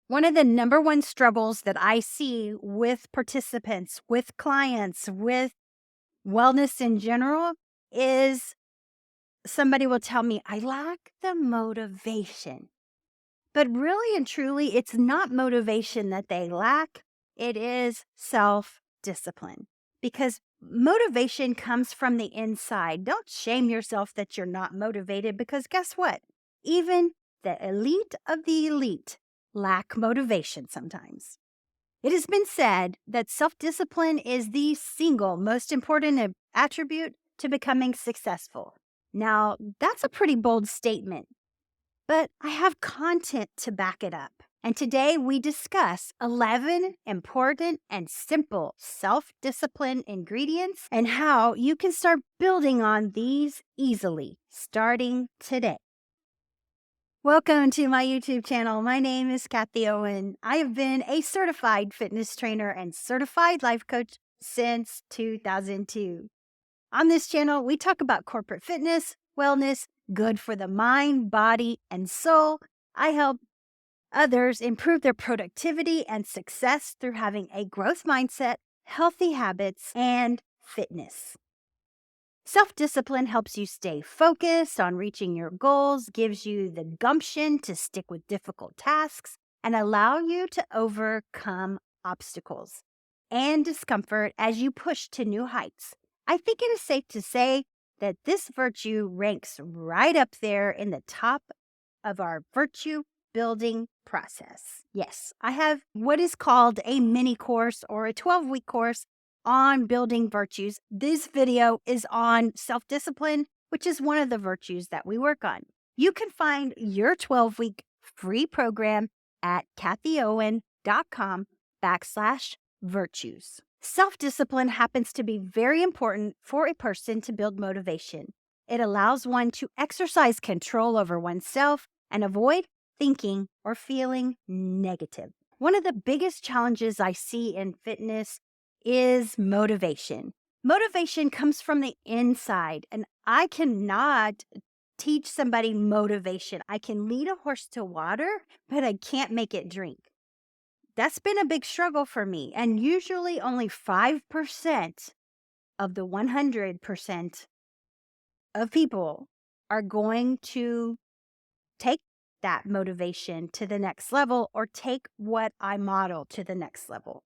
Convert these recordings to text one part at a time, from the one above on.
One of the number one struggles that I see with participants, with clients, with wellness in general is somebody will tell me, I lack the motivation. But really and truly, it's not motivation that they lack, it is self discipline. Because motivation comes from the inside. Don't shame yourself that you're not motivated because guess what? Even the elite of the elite lack motivation sometimes. It has been said that self discipline is the single most important attribute to becoming successful. Now, that's a pretty bold statement, but I have content to back it up. And today we discuss 11 important and simple self discipline ingredients and how you can start building on these easily starting today. Welcome to my YouTube channel. My name is Kathy Owen. I have been a certified fitness trainer and certified life coach since 2002. On this channel, we talk about corporate fitness, wellness, good for the mind, body, and soul. I help others improve their productivity and success through having a growth mindset, healthy habits, and fitness. Self-discipline helps you stay focused on reaching your goals, gives you the gumption to stick with difficult tasks, and allow you to overcome obstacles and discomfort as you push to new heights. I think it is safe to say that this virtue ranks right up there in the top of our virtue building process. Yes, I have what is called a mini course or a 12-week course on building virtues. This video is on self-discipline, which is one of the virtues that we work on. You can find your 12-week free program at kathyowen.com/virtues. Self-discipline happens to be very important for a person to build motivation. It allows one to exercise control over oneself and avoid thinking or feeling negative. One of the biggest challenges I see in fitness is motivation. Motivation comes from the inside, and I cannot teach somebody motivation. I can lead a horse to water, but I can't make it drink. That's been a big struggle for me, and usually only 5% of the 100% of people are going to take that motivation to the next level or take what I model to the next level.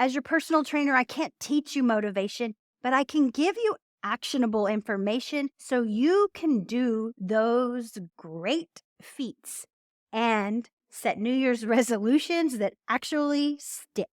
As your personal trainer, I can't teach you motivation, but I can give you actionable information so you can do those great feats and set New Year's resolutions that actually stick.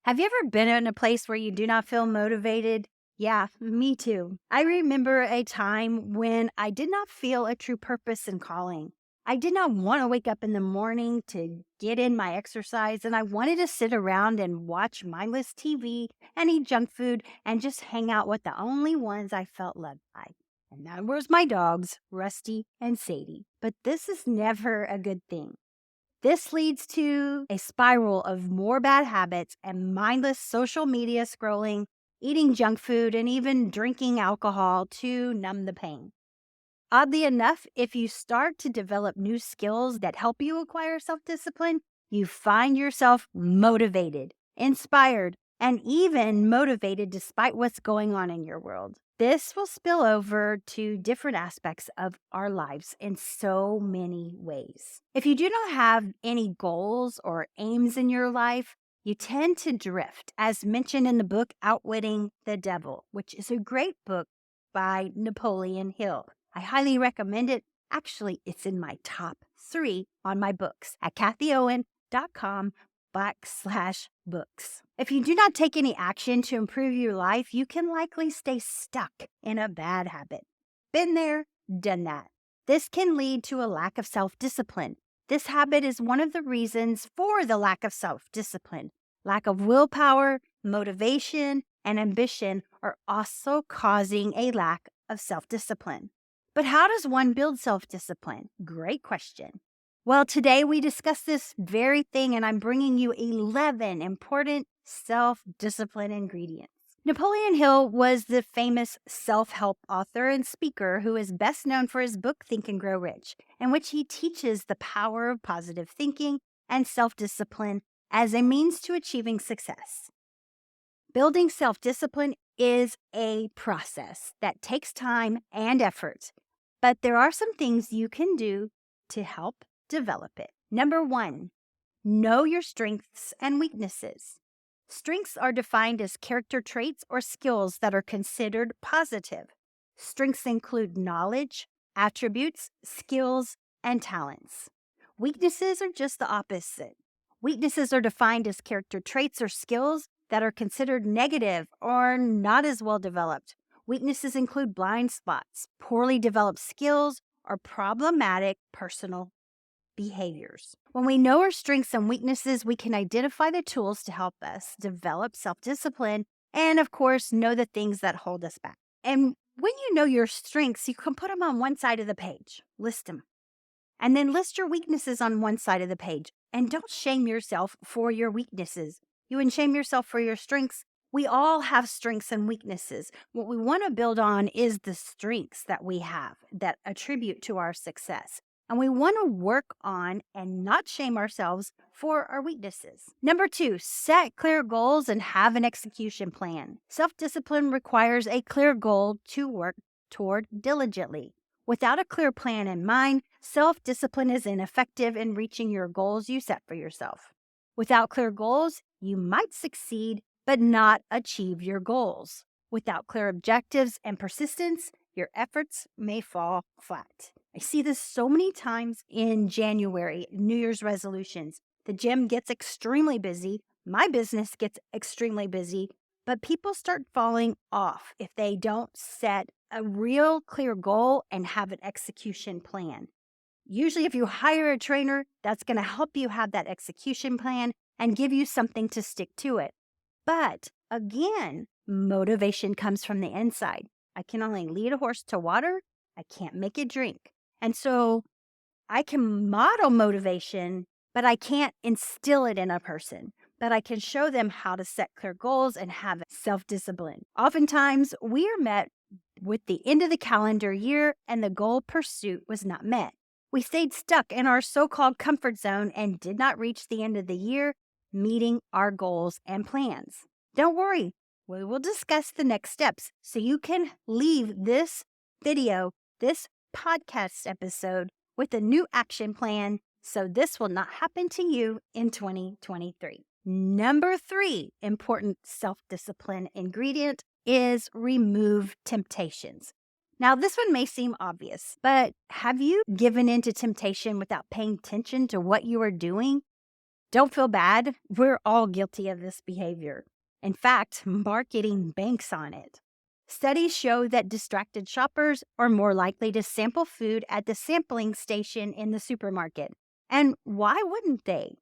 Have you ever been in a place where you do not feel motivated? Yeah, me too. I remember a time when I did not feel a true purpose and calling. I did not want to wake up in the morning to get in my exercise, and I wanted to sit around and watch mindless TV and eat junk food and just hang out with the only ones I felt loved by. And that was my dogs, Rusty and Sadie. But this is never a good thing. This leads to a spiral of more bad habits and mindless social media scrolling, eating junk food, and even drinking alcohol to numb the pain. Oddly enough, if you start to develop new skills that help you acquire self-discipline, you find yourself motivated, inspired, and even motivated despite what's going on in your world. This will spill over to different aspects of our lives in so many ways. If you do not have any goals or aims in your life, you tend to drift, as mentioned in the book Outwitting the Devil, which is a great book by Napoleon Hill. I highly recommend it. Actually, it's in my top 3 on my books at kathyowen.com/books. If you do not take any action to improve your life, you can likely stay stuck in a bad habit. Been there, done that. This can lead to a lack of self-discipline. This habit is one of the reasons for the lack of self-discipline. Lack of willpower, motivation, and ambition are also causing a lack of self-discipline. But how does one build self-discipline? Great question. Well, today we discuss this very thing, and I'm bringing you 11 important self-discipline ingredients. Napoleon Hill was the famous self help author and speaker who is best known for his book, Think and Grow Rich, in which he teaches the power of positive thinking and self discipline as a means to achieving success. Building self discipline is a process that takes time and effort, but there are some things you can do to help develop it. Number one, know your strengths and weaknesses. Strengths are defined as character traits or skills that are considered positive. Strengths include knowledge, attributes, skills, and talents. Weaknesses are just the opposite. Weaknesses are defined as character traits or skills that are considered negative or not as well developed. Weaknesses include blind spots, poorly developed skills, or problematic personal behaviors. When we know our strengths and weaknesses, we can identify the tools to help us develop self discipline and, of course, know the things that hold us back. And when you know your strengths, you can put them on one side of the page, list them, and then list your weaknesses on one side of the page. And don't shame yourself for your weaknesses. You wouldn't shame yourself for your strengths. We all have strengths and weaknesses. What we want to build on is the strengths that we have that attribute to our success. And we want to work on and not shame ourselves for our weaknesses. Number two, set clear goals and have an execution plan. Self-discipline requires a clear goal to work toward diligently. Without a clear plan in mind, self-discipline is ineffective in reaching your goals you set for yourself. Without clear goals, you might succeed but not achieve your goals. Without clear objectives and persistence, your efforts may fall flat. I see this so many times in January, New Year's resolutions. The gym gets extremely busy. My business gets extremely busy, but people start falling off if they don't set a real clear goal and have an execution plan. Usually, if you hire a trainer, that's going to help you have that execution plan and give you something to stick to it. But again, motivation comes from the inside. I can only lead a horse to water. I can't make it drink. And so I can model motivation, but I can't instill it in a person. But I can show them how to set clear goals and have self-discipline. Oftentimes, we are met with the end of the calendar year and the goal pursuit was not met. We stayed stuck in our so-called comfort zone and did not reach the end of the year, meeting our goals and plans. Don't worry, we will discuss the next steps so you can leave this video, this podcast episode, with a new action plan so this will not happen to you in 2023. Number three important self-discipline ingredient is remove temptations. Now, this one may seem obvious, but have you given in to temptation without paying attention to what you are doing? Don't feel bad. We're all guilty of this behavior. In fact, marketing banks on it. Studies show that distracted shoppers are more likely to sample food at the sampling station in the supermarket. And why wouldn't they?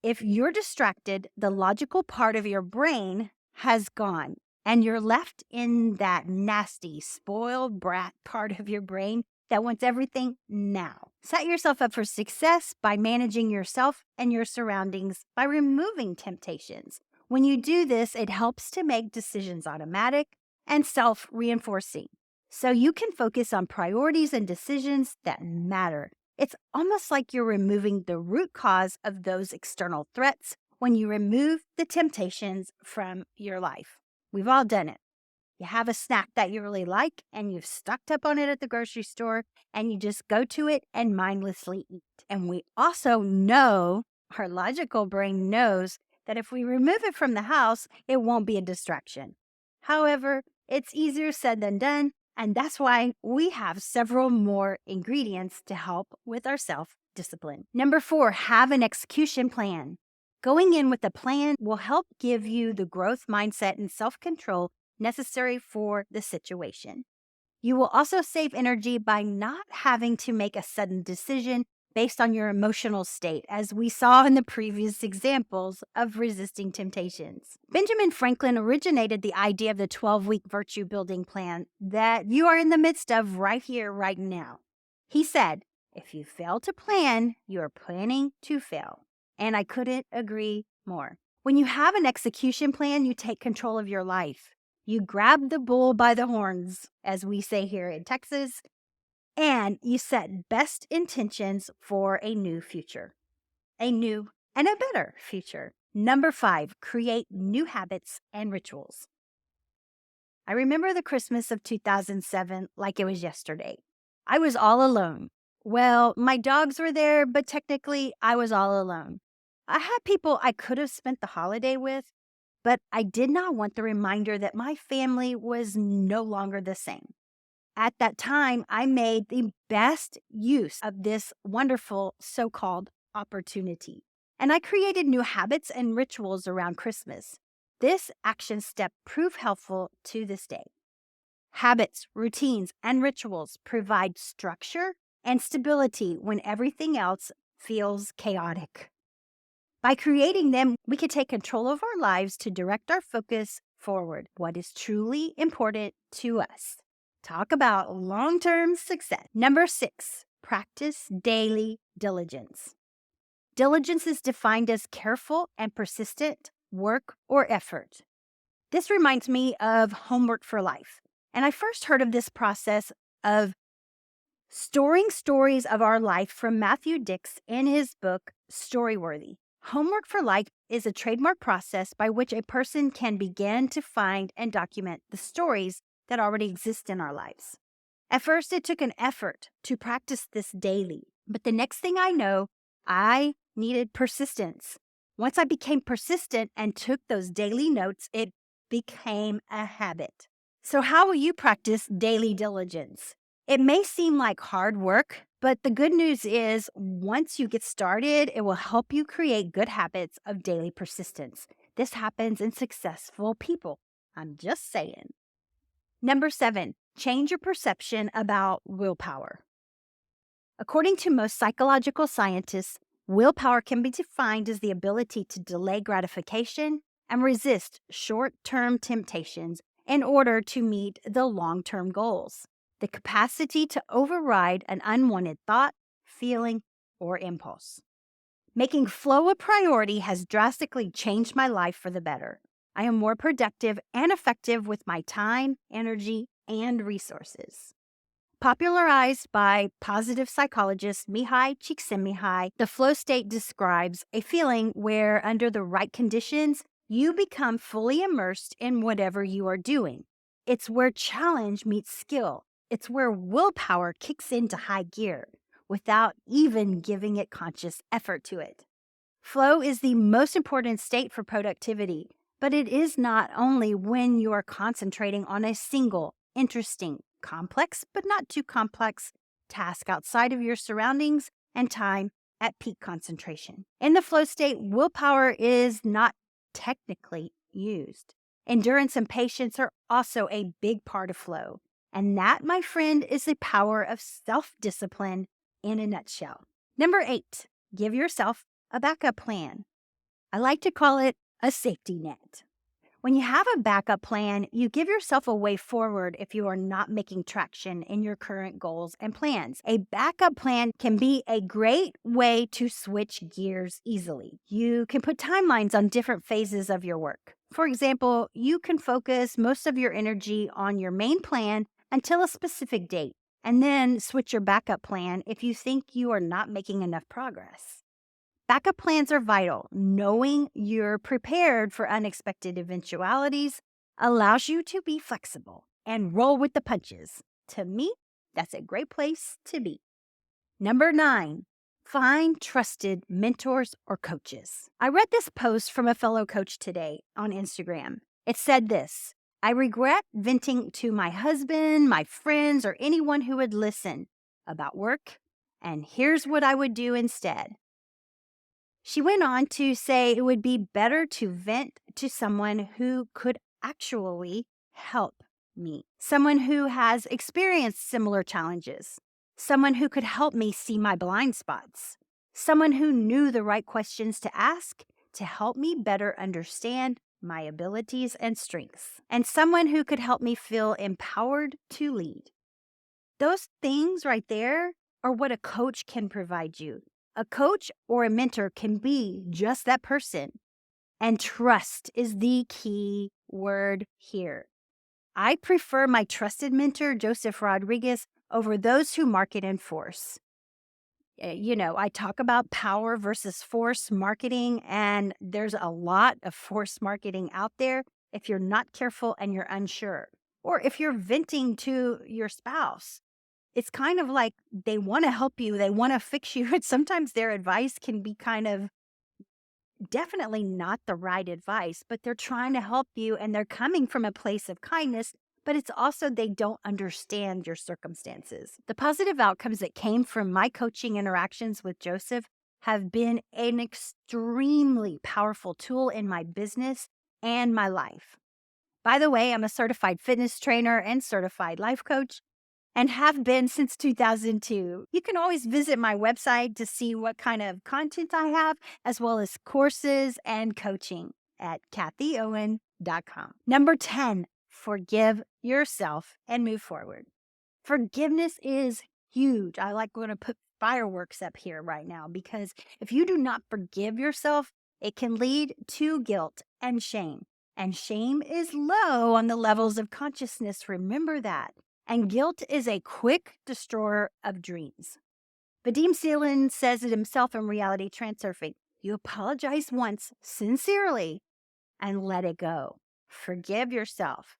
If you're distracted, the logical part of your brain has gone, and you're left in that nasty, spoiled brat part of your brain that wants everything now. Set yourself up for success by managing yourself and your surroundings by removing temptations. When you do this, it helps to make decisions automatic and self-reinforcing, so you can focus on priorities and decisions that matter. It's almost like you're removing the root cause of those external threats when you remove the temptations from your life. We've all done it. You have a snack that you really like and you've stocked up on it at the grocery store and you just go to it and mindlessly eat. And we also know, our logical brain knows, that if we remove it from the house, it won't be a distraction. However, it's easier said than done, and that's why we have several more ingredients to help with our self-discipline. Number four, have an execution plan. Going in with a plan will help give you the growth mindset and self-control necessary for the situation. You will also save energy by not having to make a sudden decision based on your emotional state, as we saw in the previous examples of resisting temptations. Benjamin Franklin originated the idea of the 12-week virtue building plan that you are in the midst of right here, right now. He said, if you fail to plan, you are planning to fail. And I couldn't agree more. When you have an execution plan, you take control of your life. You grab the bull by the horns, as we say here in Texas, and you set best intentions for a new future, a new and a better future. Number 5, create new habits and rituals. I remember the Christmas of 2007 like it was yesterday. I was all alone. Well, my dogs were there, but technically I was all alone. I had people I could have spent the holiday with, but I did not want the reminder that my family was no longer the same. At that time, I made the best use of this wonderful so called opportunity. And I created new habits and rituals around Christmas. This action step proved helpful to this day. Habits, routines, and rituals provide structure and stability when everything else feels chaotic. By creating them, we can take control of our lives to direct our focus forward, what is truly important to us. Talk about long-term success. Number 6, practice daily diligence. Diligence is defined as careful and persistent work or effort. This reminds me of homework for life. And I first heard of this process of storing stories of our life from Matthew Dix in his book, Storyworthy. Homework for life is a trademark process by which a person can begin to find and document the stories that already exist in our lives. At first, it took an effort to practice this daily, but the next thing I know, I needed persistence. Once I became persistent and took those daily notes, it became a habit. So how will you practice daily diligence? It may seem like hard work, but the good news is once you get started, it will help you create good habits of daily persistence. This happens in successful people. I'm just saying. Number 7, change your perception about willpower. According to most psychological scientists, willpower can be defined as the ability to delay gratification and resist short-term temptations in order to meet the long-term goals. The capacity to override an unwanted thought, feeling, or impulse. Making flow a priority has drastically changed my life for the better. I am more productive and effective with my time, energy, and resources. Popularized by positive psychologist Mihai Csikszentmihalyi, the flow state describes a feeling where, under the right conditions, you become fully immersed in whatever you are doing. It's where challenge meets skill. It's where willpower kicks into high gear without even giving it conscious effort to it. Flow is the most important state for productivity, but it is not only when you are concentrating on a single, interesting, complex but not too complex task outside of your surroundings and time at peak concentration. In the flow state, willpower is not technically used. Endurance and patience are also a big part of flow. And that, my friend, is the power of self-discipline in a nutshell. Number 8, give yourself a backup plan. I like to call it a safety net. When you have a backup plan, you give yourself a way forward if you are not making traction in your current goals and plans. A backup plan can be a great way to switch gears easily. You can put timelines on different phases of your work. For example, you can focus most of your energy on your main plan until a specific date, and then switch your backup plan if you think you are not making enough progress. Backup plans are vital. Knowing you're prepared for unexpected eventualities allows you to be flexible and roll with the punches. To me, that's a great place to be. Number 9, find trusted mentors or coaches. I read this post from a fellow coach today on Instagram. It said this: I regret venting to my husband, my friends, or anyone who would listen about work, and here's what I would do instead. She went on to say it would be better to vent to someone who could actually help me, someone who has experienced similar challenges, someone who could help me see my blind spots, someone who knew the right questions to ask to help me better understand my abilities and strengths, and someone who could help me feel empowered to lead. Those things right there are what a coach can provide you. A coach or a mentor can be just that person. And trust is the key word here. I prefer my trusted mentor, Joseph Rodriguez, over those who market in force. I talk about power versus force marketing, and there's a lot of force marketing out there if you're not careful and you're unsure, or if you're venting to your spouse. It's kind of like they want to help you, they want to fix you. And sometimes their advice can be kind of definitely not the right advice, but they're trying to help you and they're coming from a place of kindness, but it's also they don't understand your circumstances. The positive outcomes that came from my coaching interactions with Joseph have been an extremely powerful tool in my business and my life. By the way, I'm a certified fitness trainer and certified life coach and have been since 2002. You can always visit my website to see what kind of content I have, as well as courses and coaching at kathyowen.com. Number 10, forgive yourself and move forward. Forgiveness is huge. I like going to put fireworks up here right now because if you do not forgive yourself, it can lead to guilt and shame. And shame is low on the levels of consciousness. Remember that. And guilt is a quick destroyer of dreams. Vadim Seelan says it himself in Reality Transurfing. You apologize once, sincerely, and let it go. Forgive yourself.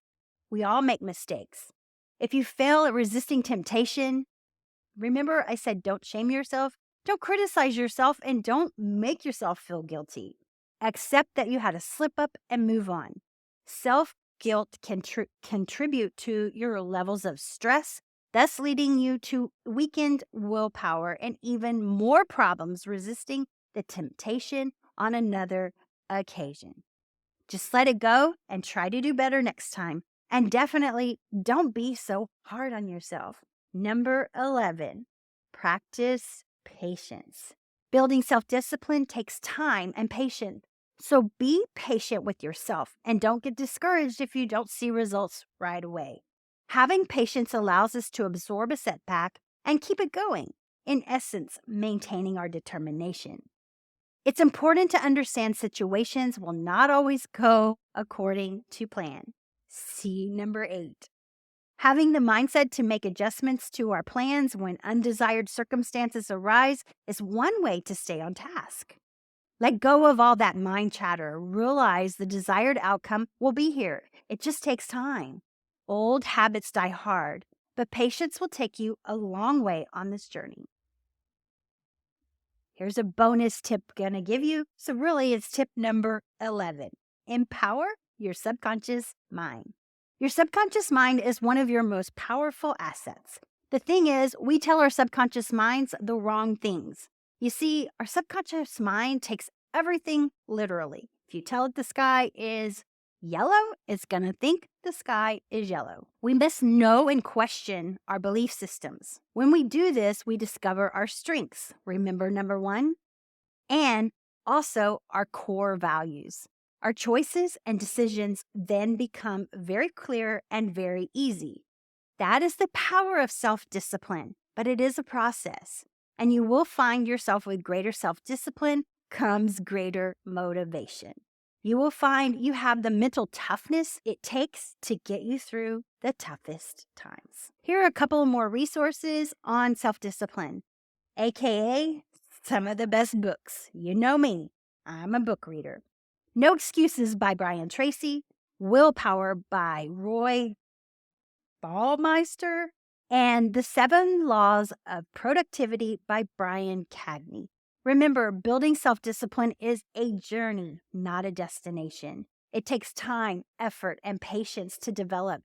We all make mistakes. If you fail at resisting temptation, remember I said don't shame yourself, don't criticize yourself, and don't make yourself feel guilty. Accept that you had a slip up and move on. Self-guilt can contribute to your levels of stress, thus leading you to weakened willpower and even more problems resisting the temptation on another occasion. Just let it go and try to do better next time. And definitely don't be so hard on yourself. Number 11, practice patience. Building self-discipline takes time and patience. So be patient with yourself and don't get discouraged if you don't see results right away. Having patience allows us to absorb a setback and keep it going, in essence, maintaining our determination. It's important to understand situations will not always go according to plan. See number 8. Having the mindset to make adjustments to our plans when undesired circumstances arise is one way to stay on task. Let go of all that mind chatter. Realize the desired outcome will be here. It just takes time. Old habits die hard, but patience will take you a long way on this journey. Here's a bonus tip I'm going to give you. So really, it's tip number 11. Empower your subconscious mind. Your subconscious mind is one of your most powerful assets. The thing is, we tell our subconscious minds the wrong things. You see, our subconscious mind takes everything literally. If you tell it the sky is yellow, it's going to think the sky is yellow. We must know and question our belief systems. When we do this, we discover our strengths. Remember number 1? And also our core values. Our choices and decisions then become very clear and very easy. That is the power of self-discipline, but it is a process. And you will find yourself with greater self-discipline comes greater motivation. You will find you have the mental toughness it takes to get you through the toughest times. Here are a couple more resources on self-discipline, aka some of the best books. You know me, I'm a book reader. No Excuses by Brian Tracy, Willpower by Roy Baumeister, and The 7 Laws of Productivity by Brian Cagney. Remember, building self-discipline is a journey, not a destination. It takes time, effort, and patience to develop.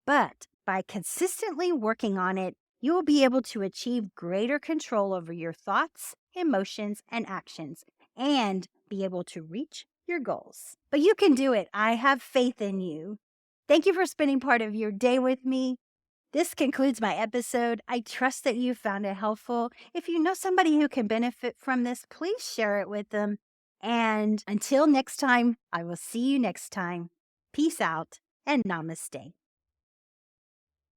But by consistently working on it, you will be able to achieve greater control over your thoughts, emotions, and actions, and be able to reach your goals. But you can do it. I have faith in you. Thank you for spending part of your day with me. This concludes my episode. I trust that you found it helpful. If you know somebody who can benefit from this, please share it with them. And until next time, I will see you next time. Peace out and namaste.